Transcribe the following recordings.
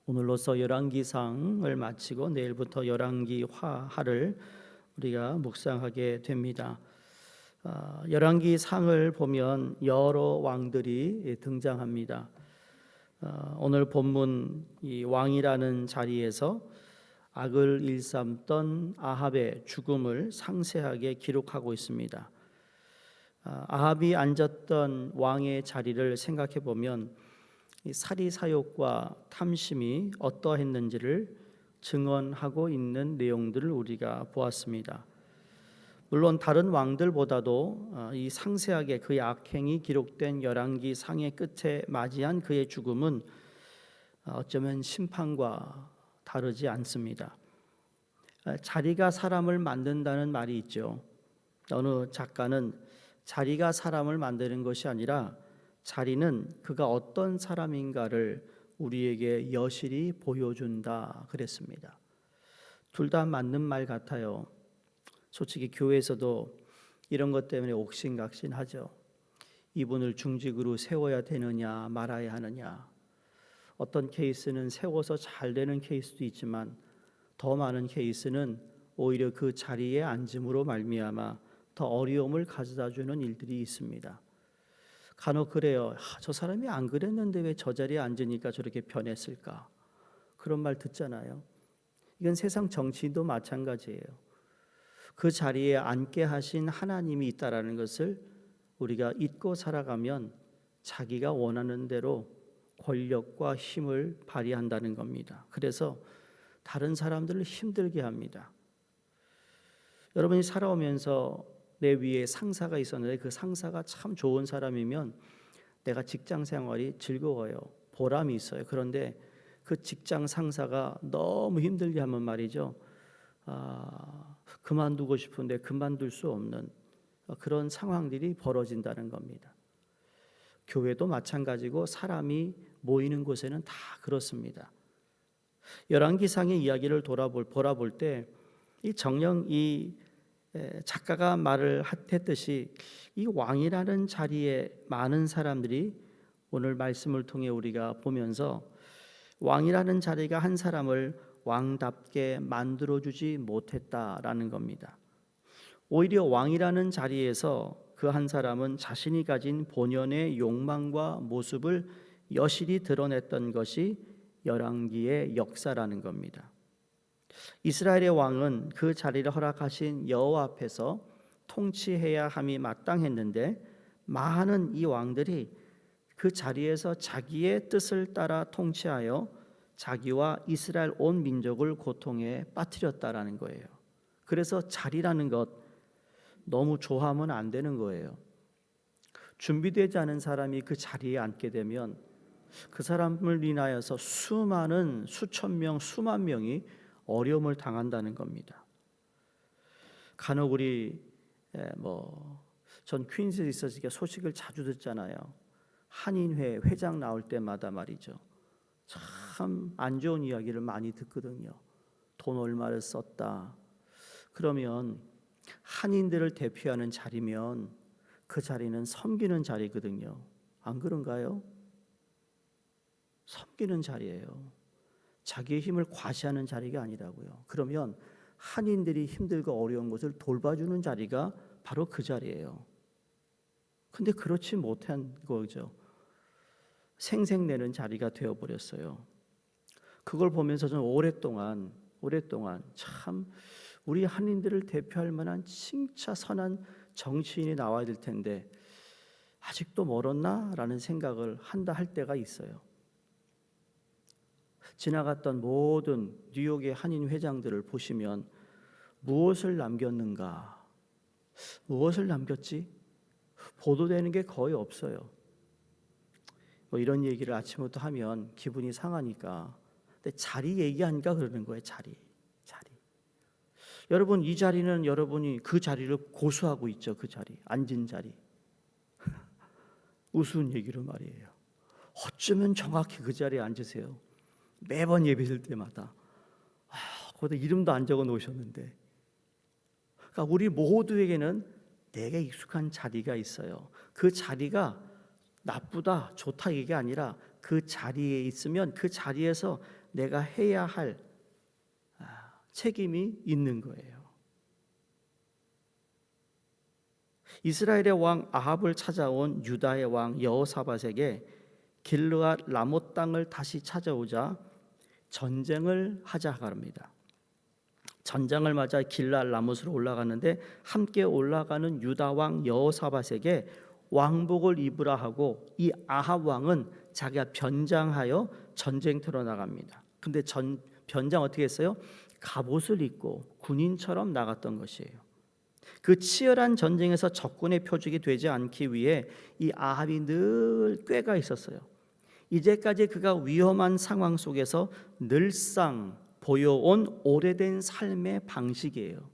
오늘로서 열왕기상을 마치고 내일부터 열왕기하를 우리가 묵상하게 됩니다. 열왕기상을 보면 여러 왕들이 등장합니다. 오늘 본문 이 왕이라는 자리에서 악을 일삼던 아합의 죽음을 상세하게 기록하고 있습니다. 아합이 앉았던 왕의 자리를 생각해 보면 사리사욕과 탐심이 어떠했는지를 증언하고 있는 내용들을 우리가 보았습니다. 물론 다른 왕들보다도 이 상세하게 그의 악행이 기록된 열왕기 상의 끝에 맞이한 그의 죽음은 어쩌면 심판과 다르지 않습니다. 자리가 사람을 만든다는 말이 있죠. 어느 작가는 자리가 사람을 만드는 것이 아니라 자리는 그가 어떤 사람인가를 우리에게 여실히 보여준다 그랬습니다. 둘 다 맞는 말 같아요. 솔직히 교회에서도 이런 것 때문에 옥신각신하죠. 이분을 중직으로 세워야 되느냐 말아야 하느냐. 어떤 케이스는 세워서 잘 되는 케이스도 있지만 더 많은 케이스는 오히려 그 자리에 앉음으로 말미암아 더 어려움을 가져다주는 일들이 있습니다. 간혹 그래요. 저 사람이 안 그랬는데 왜 저 자리에 앉으니까 저렇게 변했을까? 그런 말 듣잖아요. 이건 세상 정치인도 마찬가지예요. 그 자리에 앉게 하신 하나님이 있다라는 것을 우리가 잊고 살아가면 자기가 원하는 대로 권력과 힘을 발휘한다는 겁니다. 그래서 다른 사람들을 힘들게 합니다. 여러분이 살아오면서 내 위에 상사가 있었는데 그 상사가 참 좋은 사람이면 내가 직장 생활이 즐거워요. 보람이 있어요. 그런데 그 직장 상사가 너무 힘들게 하면 말이죠. 그만두고 싶은데 그만둘 수 없는 그런 상황들이 벌어진다는 겁니다. 교회도 마찬가지고 사람이 모이는 곳에는 다 그렇습니다. 열왕기상의 이야기를 돌아볼 때 이 정녕 이 작가가 말을 했듯이 이 왕이라는 자리에 많은 사람들이 오늘 말씀을 통해 우리가 보면서 왕이라는 자리가 한 사람을 왕답게 만들어주지 못했다라는 겁니다. 오히려 왕이라는 자리에서 그 한 사람은 자신이 가진 본연의 욕망과 모습을 여실히 드러냈던 것이 열왕기의 역사라는 겁니다. 이스라엘의 왕은 그 자리를 허락하신 여호와 앞에서 통치해야 함이 마땅했는데 많은 이 왕들이 그 자리에서 자기의 뜻을 따라 통치하여 자기와 이스라엘 온 민족을 고통에 빠뜨렸다라는 거예요. 그래서 자리라는 것 너무 좋아하면 안 되는 거예요. 준비되지 않은 사람이 그 자리에 앉게 되면 그 사람을 인하여서 수천 명, 수만 명이 어려움을 당한다는 겁니다. 간혹 우리 전 퀸즈에 있어서 소식을 자주 듣잖아요. 한인회 회장 나올 때마다 말이죠. 참 안 좋은 이야기를 많이 듣거든요. 돈 얼마를 썼다. 그러면 한인들을 대표하는 자리면 그 자리는 섬기는 자리거든요. 안 그런가요? 섬기는 자리예요. 자기의 힘을 과시하는 자리가 아니라고요. 그러면 한인들이 힘들고 어려운 것을 돌봐주는 자리가 바로 그 자리예요. 근데 그렇지 못한 거죠. 생색내는 자리가 되어버렸어요. 그걸 보면서 저는 오랫동안 참 우리 한인들을 대표할 만한 진짜 선한 정치인이 나와야 될 텐데 아직도 멀었나라는 생각을 할 때가 있어요. 지나갔던 모든 뉴욕의 한인 회장들을 보시면 무엇을 남겼는가? 무엇을 남겼지? 보도되는 게 거의 없어요. 이런 얘기를 아침부터 하면 기분이 상하니까. 근데 자리 얘기하니까 그러는 거예요. 자리. 여러분 이 자리는 여러분이 그 자리를 고수하고 있죠. 그 자리, 앉은 자리. 우스운 얘기로 말이에요. 어쩌면 정확히 그 자리에 앉으세요. 매번 예배드릴 때마다 거기다 이름도 안 적어 놓으셨는데, 그러니까 우리 모두에게는 내게 익숙한 자리가 있어요. 그 자리가 나쁘다 좋다 이게 아니라 그 자리에 있으면 그 자리에서 내가 해야 할 책임이 있는 거예요. 이스라엘의 왕 아합을 찾아온 유다의 왕 여호사밧에게 길르앗 라못 땅을 다시 찾아오자 전쟁을 하자고 합니다. 전장을 맞아 길르앗 라못으로 올라가는데 함께 올라가는 유다 왕 여호사밧에게 왕복을 입으라 하고 이 아합 왕은 자기가 변장하여 전쟁터로 나갑니다. 근데 변장 어떻게 했어요? 갑옷을 입고 군인처럼 나갔던 것이에요. 그 치열한 전쟁에서 적군의 표적이 되지 않기 위해 이 아합이 늘 꾀가 있었어요. 이제까지 그가 위험한 상황 속에서 늘상 보여온 오래된 삶의 방식이에요.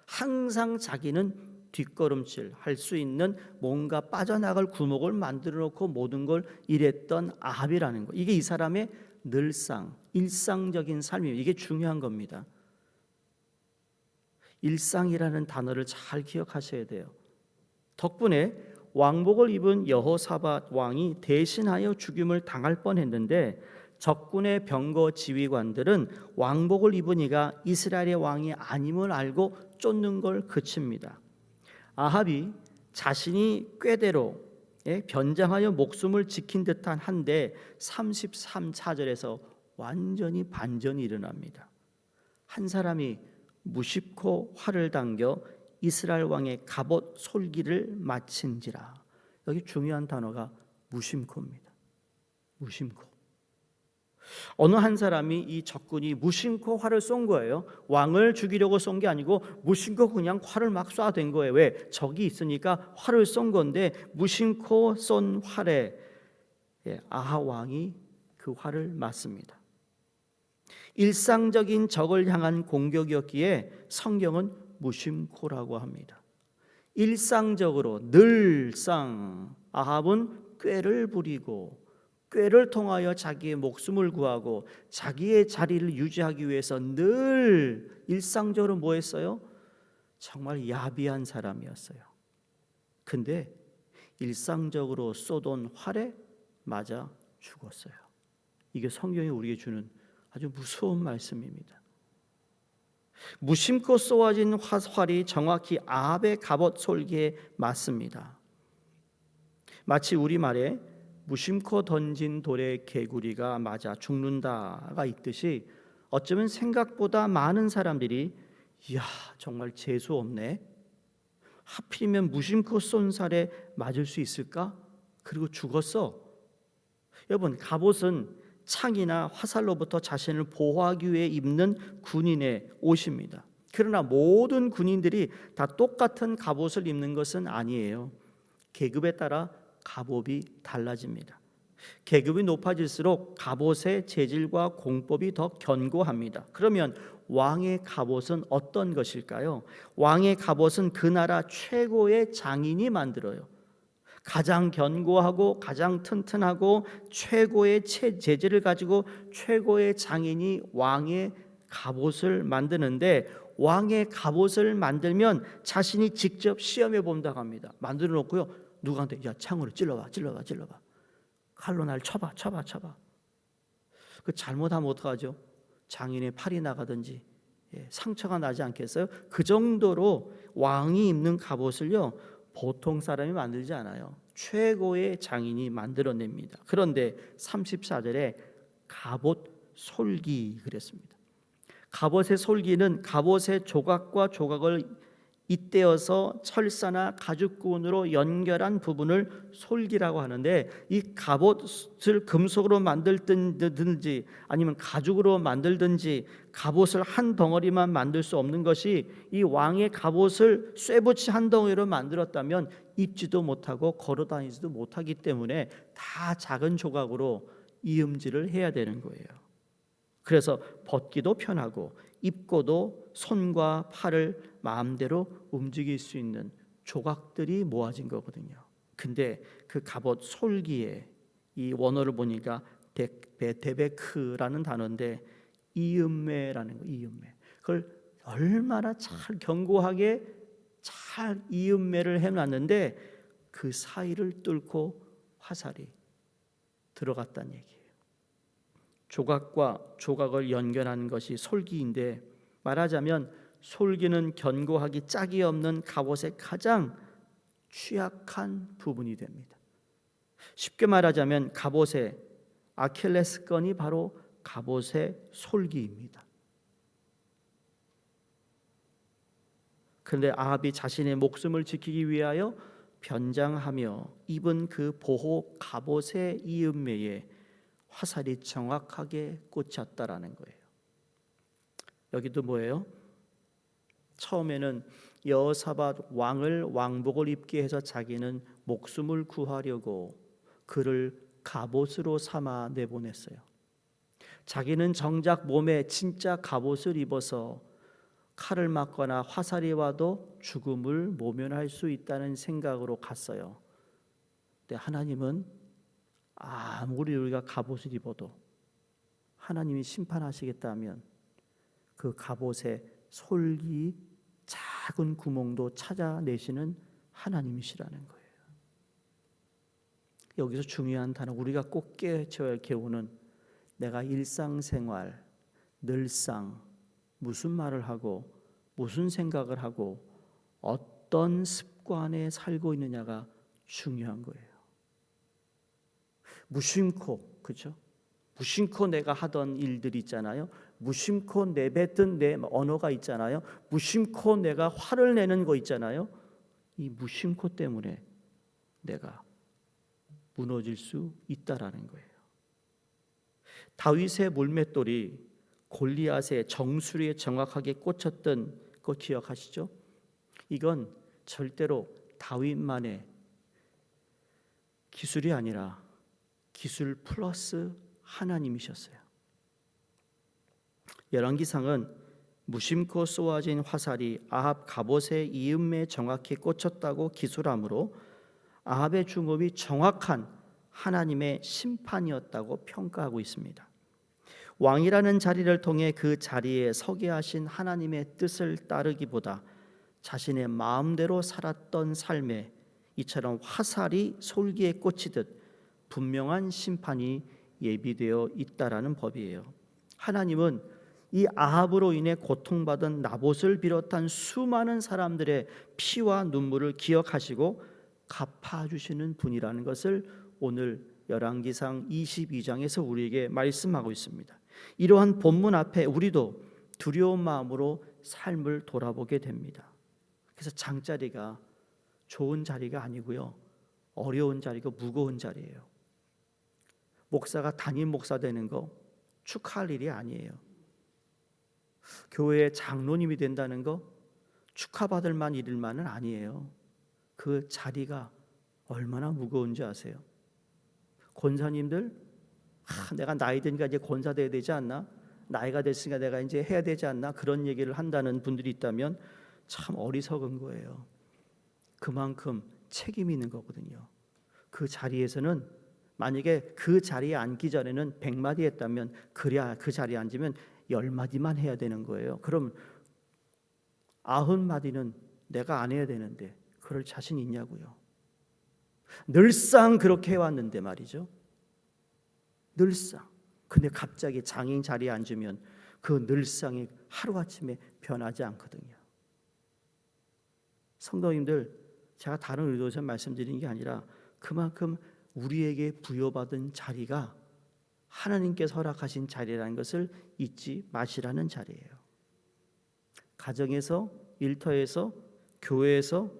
항상 자기는 뒷걸음질 할 수 있는 뭔가 빠져나갈 구멍을 만들어 놓고 모든 걸 일했던 아합이라는 거. 이게 이 사람의 늘상 일상적인 삶이에요. 이게 중요한 겁니다. 일상이라는 단어를 잘 기억하셔야 돼요. 덕분에 왕복을 입은 여호사밧 왕이 대신하여 죽임을 당할 뻔했는데 적군의 병거 지휘관들은 왕복을 입은 이가 이스라엘의 왕이 아님을 알고 쫓는 걸 그칩니다. 아합이 자신이 꾀대로 변장하여 목숨을 지킨 듯한 한데 33차절에서 완전히 반전이 일어납니다. 한 사람이 무심코 활을 당겨 이스라엘 왕의 갑옷 솔기를 마친지라. 여기 중요한 단어가 무심코입니다. 무심코. 어느 한 사람이 이 적군이 무심코 활을 쏜 거예요. 왕을 죽이려고 쏜 게 아니고 무심코 그냥 활을 막 쏴댄 거예요. 왜? 적이 있으니까 활을 쏜 건데 무심코 쏜 활에 아합 왕이 그 활을 맞습니다. 일상적인 적을 향한 공격이었기에 성경은 무심코라고 합니다. 일상적으로 늘상 아합은 꾀를 부리고 꾀를 통하여 자기의 목숨을 구하고 자기의 자리를 유지하기 위해서 늘 일상적으로 뭐 했어요? 정말 야비한 사람이었어요. 근데 일상적으로 쏘던 활에 맞아 죽었어요. 이게 성경이 우리에게 주는 아주 무서운 말씀입니다. 무심코 쏘아진 활이 정확히 아합의 갑옷 솔기에 맞습니다. 마치 우리말에 무심코 던진 돌에 개구리가 맞아 죽는다가 있듯이 어쩌면 생각보다 많은 사람들이 이야 정말 재수 없네. 하필이면 무심코 쏜 살에 맞을 수 있을까? 그리고 죽었어. 여러분 갑옷은 창이나 화살로부터 자신을 보호하기 위해 입는 군인의 옷입니다. 그러나 모든 군인들이 다 똑같은 갑옷을 입는 것은 아니에요. 계급에 따라 갑옷이 달라집니다. 계급이 높아질수록 갑옷의 재질과 공법이 더 견고합니다. 그러면 왕의 갑옷은 어떤 것일까요? 왕의 갑옷은 그 나라 최고의 장인이 만들어요. 가장 견고하고 가장 튼튼하고 최고의 재질을 가지고 최고의 장인이 왕의 갑옷을 만드는데 왕의 갑옷을 만들면 자신이 직접 시험해 본다고 합니다. 만들어 놓고요. 누구한테 야 창으로 찔러봐. 칼로 날 쳐봐. 그 잘못하면 어떡하죠? 장인의 팔이 나가든지 상처가 나지 않겠어요? 그 정도로 왕이 입는 갑옷을요 보통 사람이 만들지 않아요. 최고의 장인이 만들어냅니다. 그런데 34절에 갑옷 솔기 그랬습니다. 갑옷의 솔기는 갑옷의 조각과 조각을 잇대어서 철사나 가죽군으로 연결한 부분을 솔기라고 하는데 이 갑옷을 금속으로 만들든지 아니면 가죽으로 만들든지 갑옷을 한 덩어리만 만들 수 없는 것이 이 왕의 갑옷을 쇠붙이 한 덩어리로 만들었다면 입지도 못하고 걸어다니지도 못하기 때문에 다 작은 조각으로 이음질을 해야 되는 거예요. 그래서 벗기도 편하고 입고도 손과 팔을 마음대로 움직일 수 있는 조각들이 모아진 거거든요. 근데 그 갑옷 솔기에 이 원어를 보니까 데베크라는 단어인데 이음매라는 거, 이음매. 그걸 얼마나 잘 견고하게 잘 이음매를 해놨는데 그 사이를 뚫고 화살이 들어갔다는 얘기예요. 조각과 조각을 연결하는 것이 솔기인데, 말하자면 솔기는 견고하기 짝이 없는 갑옷의 가장 취약한 부분이 됩니다. 쉽게 말하자면 갑옷의 아킬레스건이 바로 갑옷의 솔기입니다. 그런데 아합이 자신의 목숨을 지키기 위하여 변장하며 입은 그 보호 갑옷의 이음매에 화살이 정확하게 꽂혔다라는 거예요. 여기도 뭐예요? 처음에는 여호사밧 왕을 왕복을 입게 해서 자기는 목숨을 구하려고 그를 갑옷으로 삼아 내보냈어요. 자기는 정작 몸에 진짜 갑옷을 입어서 칼을 맞거나 화살이 와도 죽음을 모면할 수 있다는 생각으로 갔어요. 근데 하나님은 아무리 우리가 갑옷을 입어도 하나님이 심판하시겠다면 그 갑옷의 솔기 작은 구멍도 찾아내시는 하나님이시라는 거예요. 여기서 중요한 단어, 우리가 꼭 깨쳐야 할 교훈은, 내가 일상생활 늘상 무슨 말을 하고 무슨 생각을 하고 어떤 습관에 살고 있느냐가 중요한 거예요. 무심코, 그렇죠? 무심코 내가 하던 일들이 있잖아요. 무심코 내뱉은 내 언어가 있잖아요. 무심코 내가 화를 내는 거 있잖아요. 이 무심코 때문에 내가 무너질 수 있다라는 거예요. 다윗의 물맷돌이 골리앗의 정수리에 정확하게 꽂혔던 거 기억하시죠? 이건 절대로 다윗만의 기술이 아니라 기술 플러스 하나님이셨어요. 열왕기상은 무심코 쏘아진 화살이 아합 갑옷의 이음매에 정확히 꽂혔다고 기술함으로 아합의 죽음이 정확한 하나님의 심판이었다고 평가하고 있습니다. 왕이라는 자리를 통해 그 자리에 서게 하신 하나님의 뜻을 따르기보다 자신의 마음대로 살았던 삶에 이처럼 화살이 솔기에 꽂히듯 분명한 심판이 예비되어 있다라는 법이에요. 하나님은 이 아합으로 인해 고통받은 나봇을 비롯한 수많은 사람들의 피와 눈물을 기억하시고 갚아주시는 분이라는 것을 오늘 열왕기상 22장에서 우리에게 말씀하고 있습니다. 이러한 본문 앞에 우리도 두려운 마음으로 삶을 돌아보게 됩니다. 그래서 장자리가 좋은 자리가 아니고요, 어려운 자리고 무거운 자리예요. 목사가 담임 목사 되는 거 축하할 일이 아니에요. 교회의 장로님이 된다는 거 축하받을 만 일만은 아니에요. 그 자리가 얼마나 무거운지 아세요? 권사님들, 내가 나이 드니까 이제 권사 돼야 되지 않나? 나이가 됐으니까 내가 이제 해야 되지 않나? 그런 얘기를 한다는 분들이 있다면 참 어리석은 거예요. 그만큼 책임이 있는 거거든요. 그 자리에서는, 만약에 그 자리에 앉기 전에는 100마디 했다면, 그래야 그 자리에 앉으면 10마디만 해야 되는 거예요. 그럼 90마디는 내가 안 해야 되는데 그럴 자신 있냐고요. 늘상 그렇게 해왔는데 말이죠. 늘상. 근데 갑자기 장인 자리에 앉으면 그 늘상이 하루아침에 변하지 않거든요. 성도님들, 제가 다른 의도에서 말씀드리는 게 아니라 그만큼 우리에게 부여받은 자리가 하나님께서 허락하신 자리라는 것을 잊지 마시라는 자리예요. 가정에서, 일터에서, 교회에서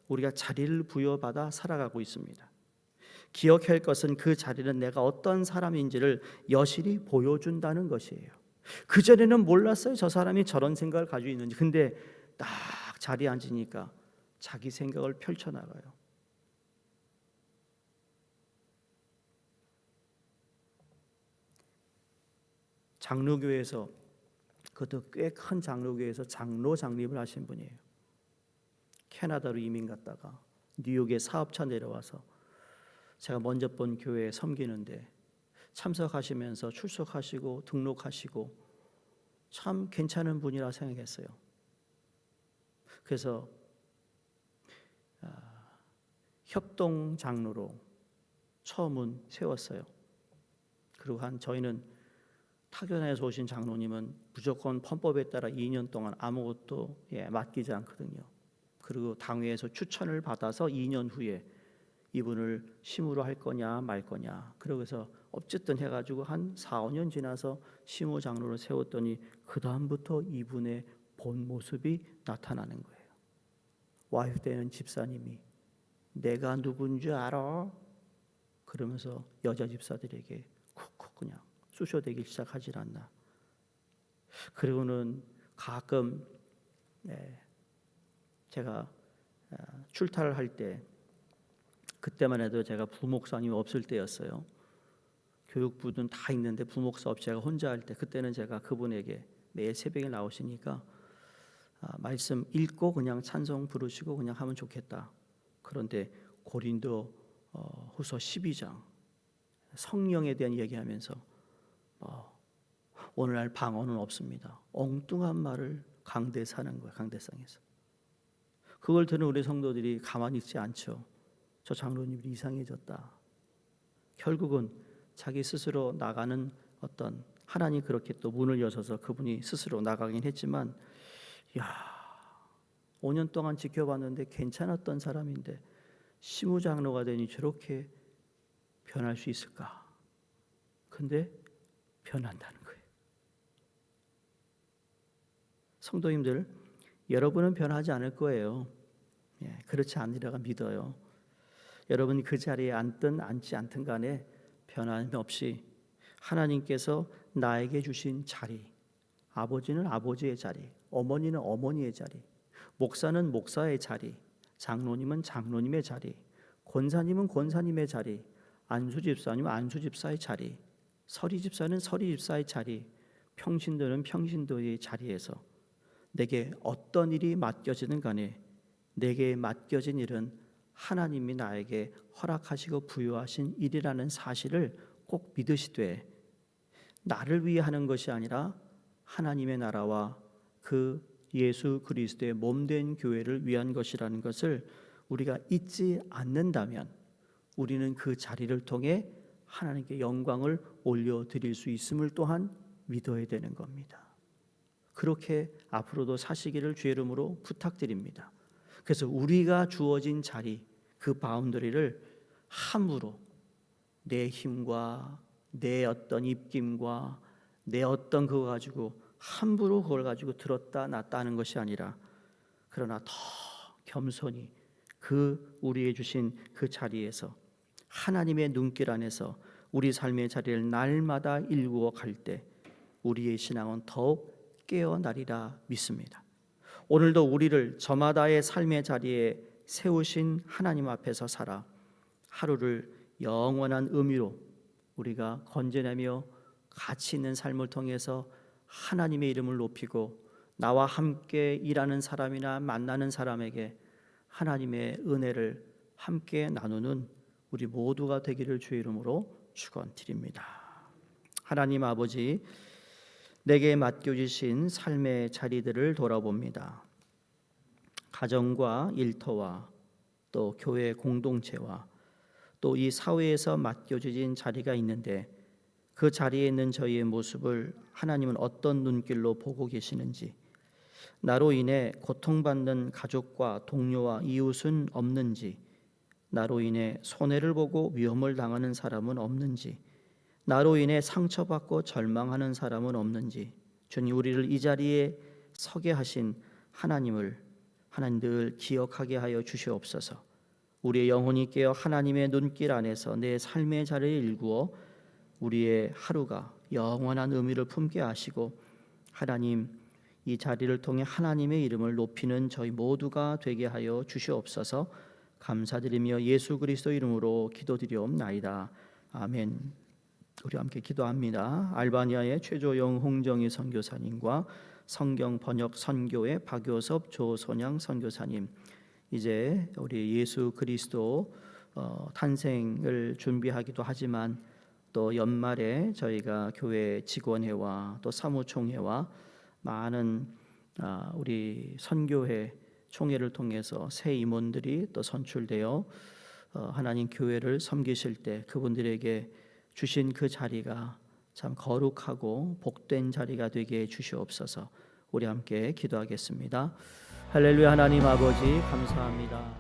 우리가 자리를 부여받아 살아가고 있습니다. 기억해야 할 것은 그 자리는 내가 어떤 사람인지를 여실히 보여준다는 것이에요. 그전에는 몰랐어요. 저 사람이 저런 생각을 가지고 있는지. 근데 딱 자리에 앉으니까 자기 생각을 펼쳐나가요. 장로교회에서, 그것도 꽤 큰 장로교회에서 장로 장립을 하신 분이에요. 캐나다로 이민 갔다가 뉴욕에 사업차 내려와서 제가 먼저 본 교회에 섬기는데 참석하시면서 출석하시고 등록하시고 참 괜찮은 분이라 생각했어요. 그래서 협동 장로로 처음은 세웠어요. 그리고 저희는 타견에서 오신 장로님은 무조건 헌법에 따라 2년 동안 아무것도 맡기지 않거든요. 그리고 당회에서 추천을 받아서 2년 후에 이분을 심으로 할 거냐 말 거냐. 그러고서 어쨌든 해가지고 한 4, 5년 지나서 심우 장로를 세웠더니 그 다음부터 이분의 본 모습이 나타나는 거예요. 와이프되는 집사님이 내가 누군지 알아? 그러면서 여자 집사들에게 쿡쿡 그냥 쑤셔대기 시작하질 않나. 그리고는 가끔 제가 출타를 할 때 그때만 해도 제가 부목사님이 없을 때였어요. 교육부는 다 있는데 부목사 없이 제가 혼자 할 때 그때는 제가 그분에게 매일 새벽에 나오시니까 말씀 읽고 그냥 찬송 부르시고 그냥 하면 좋겠다. 그런데 고린도 후서 12장 성령에 대한 얘기하면서 오늘날 방언은 없습니다. 엉뚱한 말을 강대사는 거예요. 강대상에서. 그걸 들은 우리 성도들이 가만히 있지 않죠. 저 장로님이 이상해졌다. 결국은 자기 스스로 나가는 어떤 하나님 그렇게 또 문을 여셔서 그분이 스스로 나가긴 했지만 5년 동안 지켜봤는데 괜찮았던 사람인데 심우장로가 되니 저렇게 변할 수 있을까? 근데 변한다는 거예요. 성도님들, 여러분은 변하지 않을 거예요. 그렇지 않으리라 믿어요. 여러분이 그 자리에 앉든 앉지 않든 간에 변함 없이 하나님께서 나에게 주신 자리, 아버지는 아버지의 자리, 어머니는 어머니의 자리, 목사는 목사의 자리, 장로님은 장로님의 자리, 권사님은 권사님의 자리, 안수집사님은 안수집사의 자리, 서리집사는 서리집사의 자리, 평신도는 평신도의 자리에서 내게 어떤 일이 맡겨지든 간에 내게 맡겨진 일은 하나님이 나에게 허락하시고 부여하신 일이라는 사실을 꼭 믿으시되 나를 위해 하는 것이 아니라 하나님의 나라와 그 예수 그리스도의 몸된 교회를 위한 것이라는 것을 우리가 잊지 않는다면 우리는 그 자리를 통해 하나님께 영광을 올려드릴 수 있음을 또한 믿어야 되는 겁니다. 그렇게 앞으로도 사시기를 주의 이름으로 부탁드립니다. 그래서 우리가 주어진 자리, 그 바운더리를 함부로 내 힘과 내 어떤 입김과 내 어떤 그거 가지고 함부로 그걸 가지고 들었다 놨다 하는 것이 아니라 그러나 더 겸손히 그 우리의 주신 그 자리에서 하나님의 눈길 안에서 우리 삶의 자리를 날마다 일구어 갈 때 우리의 신앙은 더욱 깨어나리라 믿습니다. 오늘도 우리를 저마다의 삶의 자리에 세우신 하나님 앞에서 살아 하루를 영원한 의미로 우리가 건져내며 가치 있는 삶을 통해서 하나님의 이름을 높이고 나와 함께 일하는 사람이나 만나는 사람에게 하나님의 은혜를 함께 나누는 우리 모두가 되기를 주의 이름으로 축원드립니다. 하나님 아버지, 내게 맡겨주신 삶의 자리들을 돌아봅니다. 가정과 일터와 또 교회 공동체와 또 이 사회에서 맡겨주신 자리가 있는데 그 자리에 있는 저희의 모습을 하나님은 어떤 눈길로 보고 계시는지, 나로 인해 고통받는 가족과 동료와 이웃은 없는지, 나로 인해 손해를 보고 위험을 당하는 사람은 없는지, 나로 인해 상처받고 절망하는 사람은 없는지, 주님 우리를 이 자리에 서게 하신 하나님을 늘 기억하게 하여 주시옵소서. 우리의 영혼이 깨어 하나님의 눈길 안에서 내 삶의 자리를 일구어 우리의 하루가 영원한 의미를 품게 하시고 하나님 이 자리를 통해 하나님의 이름을 높이는 저희 모두가 되게 하여 주시옵소서. 감사드리며 예수 그리스도 이름으로 기도드리옵나이다. 아멘. 우리 함께 기도합니다. 알바니아의 최조영 홍정희 선교사님과 성경 번역 선교의 박효섭 조선양 선교사님, 이제 우리 예수 그리스도 탄생을 준비하기도 하지만 또 연말에 저희가 교회 직원회와 또 사무총회와 많은 우리 선교회 총회를 통해서 새 임원들이 또 선출되어 하나님 교회를 섬기실 때 그분들에게 주신 그 자리가 참 거룩하고 복된 자리가 되게 해 주시옵소서. 우리 함께 기도하겠습니다. 할렐루야. 하나님 아버지 감사합니다.